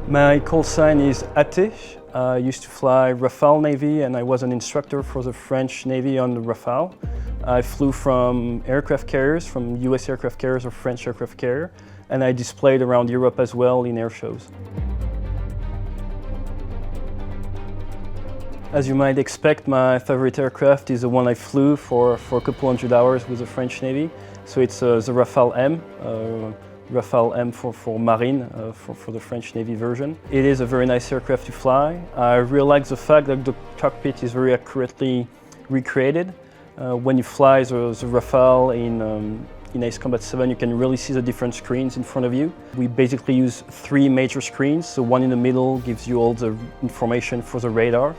My call sign is AT. I used to fly Rafale Navy and I was an instructor for the French Navy on the Rafale. I flew from aircraft carriers, from US aircraft carriers or French aircraft carrier, and I displayed around Europe as well in air shows. As you might expect, my favorite aircraft is the one I flew for a couple hundred hours with the French Navy. So it's the Rafale M. Rafale M for Marine, for the French Navy version. It is a very nice aircraft to fly. I really like the fact that the cockpit is very accurately recreated. When you fly the Rafale in Ace Combat 7, you can really see the different screens in front of you. We basically use 3 major screens. So one in the middle gives you all the information for the radar,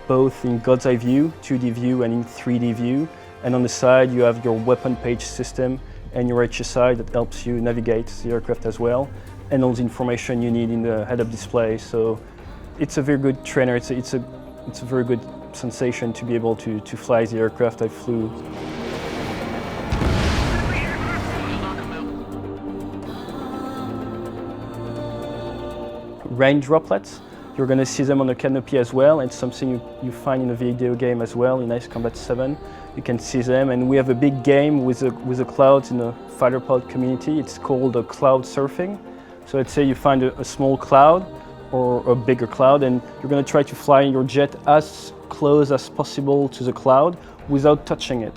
both in God's eye view, 2D view, and in 3D view. And on the side, you have your weapon page system and your HSI that helps you navigate the aircraft as well, and all the information you need in the head-up display. So it's a very good trainer. It's a very good sensation to be able to fly the aircraft I flew. Rain droplets. You're going to see them on the canopy as well. It's something you find in a video game as well, in Ace Combat 7. You can see them, and we have a big game with the clouds in the fighter pod community. It's called cloud surfing. So let's say you find a small cloud or a bigger cloud, and you're going to try to fly your jet as close as possible to the cloud without touching it.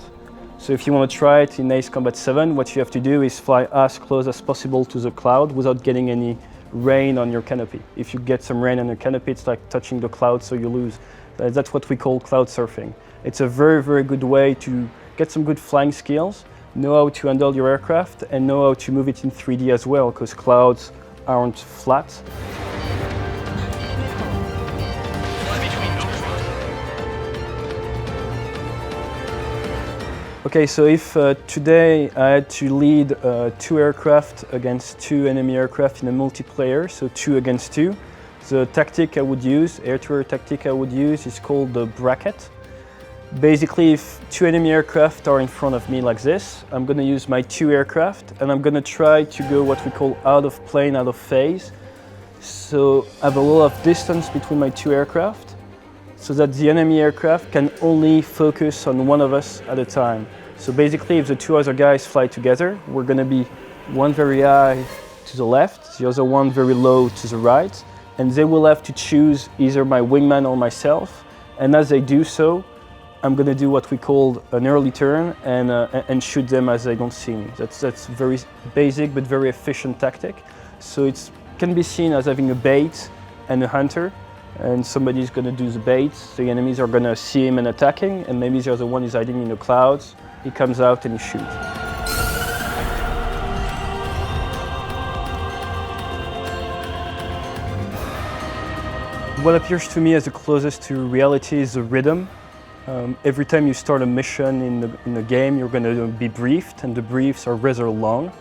So if you want to try it in Ace Combat 7, what you have to do is fly as close as possible to the cloud without getting any rain on your canopy. If you get some rain on your canopy, it's like touching the cloud, so you lose. That's what we call cloud surfing. It's a very, very good way to get some good flying skills, know how to handle your aircraft, and know how to move it in 3D as well, because clouds aren't flat. Okay, so if today I had to lead 2 aircraft against 2 enemy aircraft in a multiplayer, so 2 against 2, the tactic I would use, air-to-air tactic I would use, is called the bracket. Basically, if 2 enemy aircraft are in front of me like this, I'm going to use my 2 aircraft and I'm going to try to go what we call out of plane, out of phase. So I have a lot of distance between my 2 aircraft, so that the enemy aircraft can only focus on one of us at a time. So basically, if the 2 other guys fly together, we're going to be one very high to the left, the other one very low to the right, and they will have to choose either my wingman or myself. And as they do so, I'm going to do what we call an early turn and shoot them as they don't see me. That's very basic but very efficient tactic. So it can be seen as having a bait and a hunter. And somebody's going to do the bait, the enemies are going to see him and attacking, and maybe the other one is hiding in the clouds, he comes out and he shoots. What appears to me as the closest to reality is the rhythm. Every time you start a mission in the game, you're going to be briefed, and the briefs are rather long.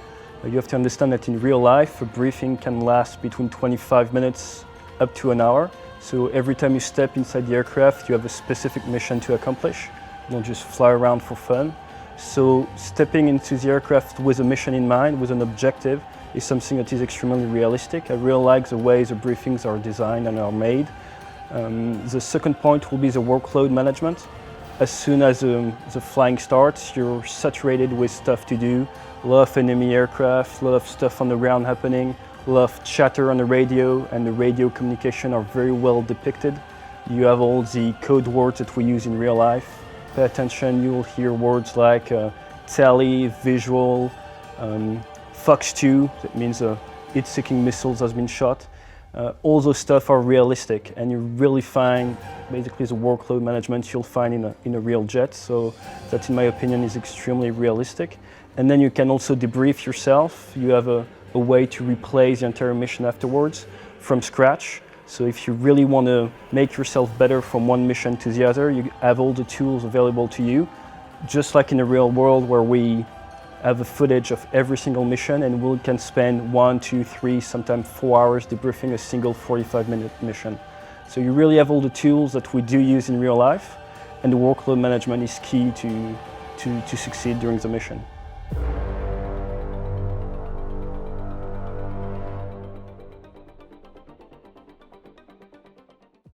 You have to understand that in real life, a briefing can last between 25 minutes up to an hour. So every time you step inside the aircraft, you have a specific mission to accomplish. You don't just fly around for fun. So stepping into the aircraft with a mission in mind, with an objective, is something that is extremely realistic. I really like the way the briefings are designed and are made. The second point will be the workload management. As soon as the flying starts, you're saturated with stuff to do. A lot of enemy aircraft, a lot of stuff on the ground happening. A lot of chatter on the radio, and the radio communication are very well depicted. You have all the code words that we use in real life. Pay attention, you will hear words like tally, visual, Fox 2, that means heat-seeking missiles has been shot. All those stuff are realistic, and you really find basically the workload management you'll find in a real jet. So that, in my opinion, is extremely realistic. And then you can also debrief yourself. You have a way to replay the entire mission afterwards from scratch. So if you really want to make yourself better from one mission to the other, you have all the tools available to you, just like in the real world where we have a footage of every single mission, and we can spend 1, 2, 3, sometimes 4 hours debriefing a single 45-minute mission. So you really have all the tools that we do use in real life, and the workload management is key to succeed during the mission.